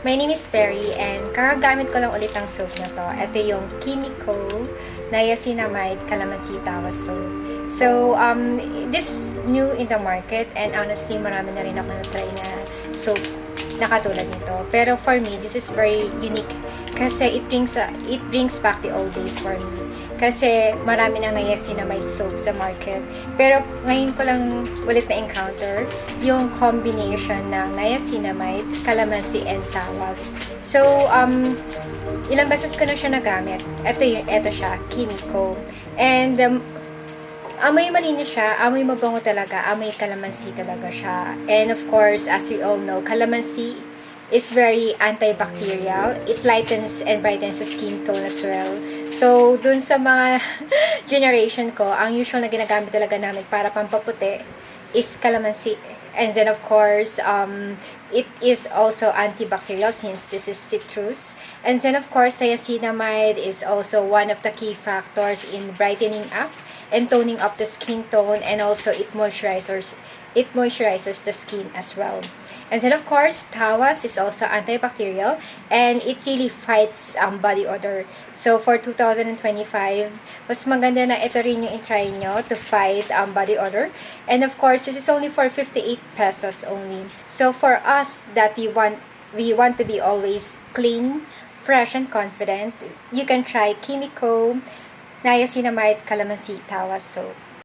My name is Perry and kakagamit ko lang ulit ang soap na to. Ito yung Kimiko Niacinamide Calamansi Tawas Soap. So, this is new in the market and honestly, marami na rin ako na-try na soap na katulad nito. Pero for me, this is very unique kasi it brings back the old days for me. Kasi marami nang niacinamide soap sa market. Pero ngayon ko lang ulit na-encounter yung combination ng niacinamide, calamansi, and tawas. So, ilang beses ko na siya nagamit. Ito siya, Kimiko. And, amoy malinis siya, amoy mabango talaga, amoy calamansi talaga siya. And of course, as we all know, calamansi is very antibacterial. It lightens and brightens the skin tone as well. So, dun sa mga generation ko, ang usual na ginagamit talaga namin para pampaputi is calamansi. And then, of course, it is also antibacterial since this is citrus. And then, of course, niacinamide is also one of the key factors in brightening up and toning up the skin tone, and also it moisturizes the skin as well. And then of course, tawas is also antibacterial and it really fights body odor. So for 2025, mas maganda na ito rin yung i-try nyo to fight body odor. And of course, this is only for 58 pesos only. So for us that we want to be always clean, fresh, and confident, you can try Kimiko Niacinamide Calamansi Tawas Soap.